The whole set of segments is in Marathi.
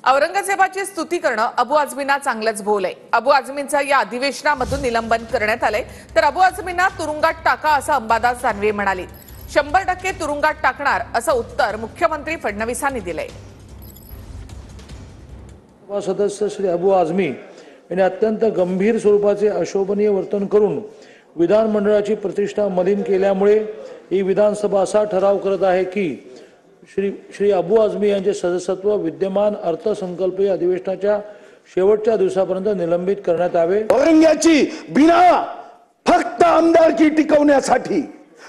औरंगजेबाची स्तुती करणं अबू आझमींना चांगलंच भोवलंय। अबू आझमींचं या अधिवेशनामधून निलंबन करण्यात आलंय, तर अबू आझमींना तुरुंगात टाका असं अंबादास दानवे म्हणाली। 100% तुरुंगात टाकणार असं उत्तर मुख्यमंत्री फडणवीसांनी दिलंय। सदस्य श्री अबू आझमी यांनी अत्यंत गंभीर स्वरूपाचे अशोभनीय वर्तन करून विधानमंडळाची प्रतिष्ठा मलिन केल्यामुळे ही विधानसभा असा ठराव करत आहे की श्री अबू आझमी यांचे सदस्यत्व विद्यमान अर्थसंकल्पीय अधिवेशनाच्या शेवटच्या दिवसापर्यंत निलंबित करण्यात यावे। औरंग्याची बिना फक्त आमदारकी टिकवण्यासाठी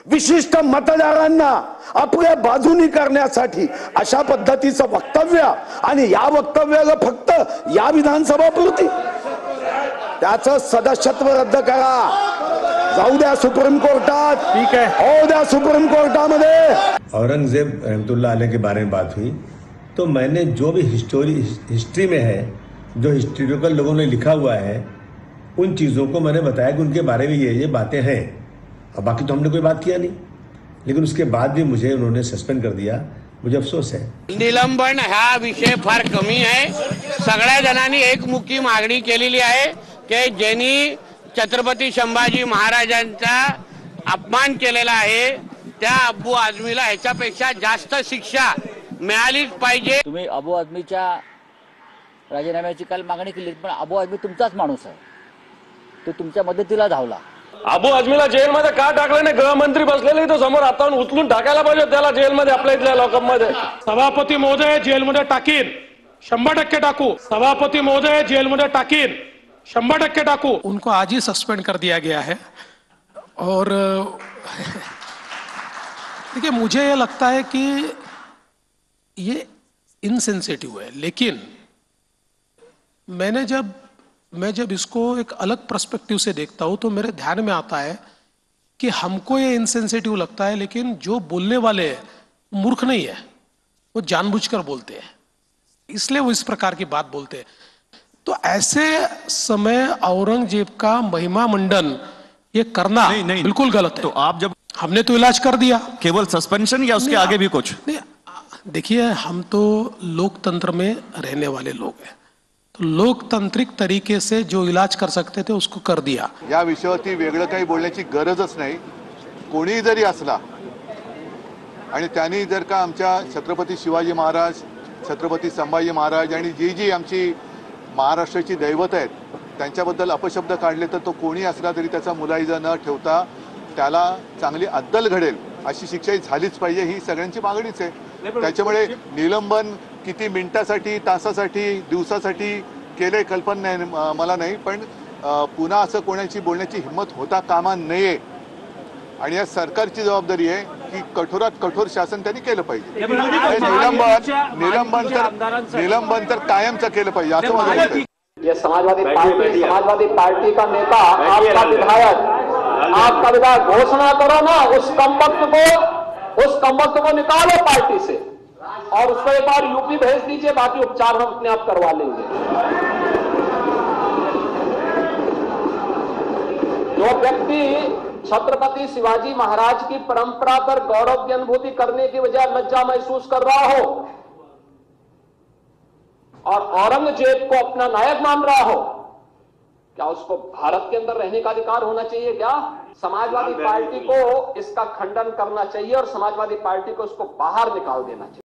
विशिष्ट मतदारांना आपल्या बाजूनी करण्यासाठी अशा पद्धतीचं वक्तव्य आणि या वक्तव्याला फक्त या विधानसभापुरती त्याचं सदस्यत्व रद्द करा, जाऊ द्या सुप्रीम कोर्टात, ठीक है, हो द्या सुप्रीम कोर्टामध्ये। औरंगजेब रहमतुल्लाह अलैह के बारे में बात हुई तो मैंने जो भी हिस्ट्री में है, जो हिस्टोरिकल लोगों ने लिखा हुआ है, उन चीज़ों को मैंने बताया कि उनके बारे में ये बातें हैं। और बाकी तो हमने कोई बात किया नहीं, लेकिन उसके बाद भी मुझे उन्होंने सस्पेंड कर दिया, मुझे अफसोस है। निलंबन हा विषय फार कमी आहे। सगळ्या जणांनी एकमुखी मागणी केलेली आहे की ज्यांनी छत्रपती संभाजी महाराजांचा अपमान केलेला आहे त्या अबू आझमीला ह्याच्यापेक्षा जास्त शिक्षा मिळालीच पाहिजे। तुम्ही अबू आझमीच्या राजीनाम्याची काल मागणी केली, पण अबू आझमी तुमचाच माणूस आहे, तो तुमच्या मदतीला धावला। अबू आझमीला जेलमध्ये का टाकलं नाही? गृहमंत्री बसलेले तो समोर, आता उचलून टाकायला पाहिजे त्याला जेलमध्ये, आपल्या इथल्या लॉकअपमध्ये। सभापती महोदय जेलमध्ये टाकीन, 100% टाकू। सभापती महोदय जेलमध्ये टाकीन, 100% टाकू। उनको आज ही सस्पेंड कर दिया गया है। और देखिए, मुझे ये लगता है कि ये इनसेंसिटिव है, लेकिन मैं जब इसको एक अलग पर्सपेक्टिव से देखता हूं तो मेरे ध्यान में आता है कि हमको ये इनसेंसिटिव लगता है, लेकिन जो बोलने वाले हैं मूर्ख नहीं है, वो जानबूझकर बोलते हैं, इसलिए वो इस प्रकार की बात बोलते हैं। तो ऐसे समय औरंगजेब का महिमा मंडन ये करना नहीं, बिल्कुल गलत है। तो आप जब हमने तो इलाज कर दिया, केवल सस्पेंशन या उसके आगे भी कुछ नहीं। देखिए, हम तो लोकतंत्र में रहने वाले लोग हैं, तो लोकतांत्रिक तरीके से जो इलाज कर सकते थे उसको कर दिया। या विषयावरती वेगळं काही बोलण्याची गरजच नाही। कोणी जरी असला आणि त्यांनी जर का आमच्या छत्रपती शिवाजी महाराज, छत्रपती संभाजी महाराज आणि जी आमची महाराष्ट्राची दैवत आहेत त्यांच्याबद्दल अपशब्द काढले, तर तो कोणी असला तरी त्याचा मुलाहिजा न ठेवता त्याला चांगली अद्दल घडेल अशी शिक्षा झालीच पाहिजे, ही सगळ्यांची मागणीच आहे। त्याच्यामुळे निलंबन किती मिनिटासाठी, तासासाठी, दिवसासाठी केले कल्पना नाही मला नाही, पण पुन्हा असं कोणाची बोलण्याची हिम्मत होता कामा नये। आणि या सरकारची जबाबदारी आहे की कठोरात कठोर शासन त्यांनी केलं पाहिजे। निलंबन तर कायमचं केलं पाहिजे असं मला वाटतं। ये समाजवादी पार्टी का नेता, आपका विधायक घोषणा करो ना, उस कमबख्त को निकालो पार्टी से और उसको एक बार यूपी भेज दीजिए, बाकी उपचार हम अपने आप करवा लेंगे। जो व्यक्ति छत्रपति शिवाजी महाराज की परंपरा पर गौरव की अनुभूति करने की बजाय लज्जा महसूस कर रहा हो और औरंगजेब को अपना नायक मान रहा हो, क्या उसको भारत के अंदर रहने का अधिकार होना चाहिए? क्या समाजवादी पार्टी को इसका खंडन करना चाहिए और समाजवादी पार्टी को इसको बाहर निकाल देना चाहिए।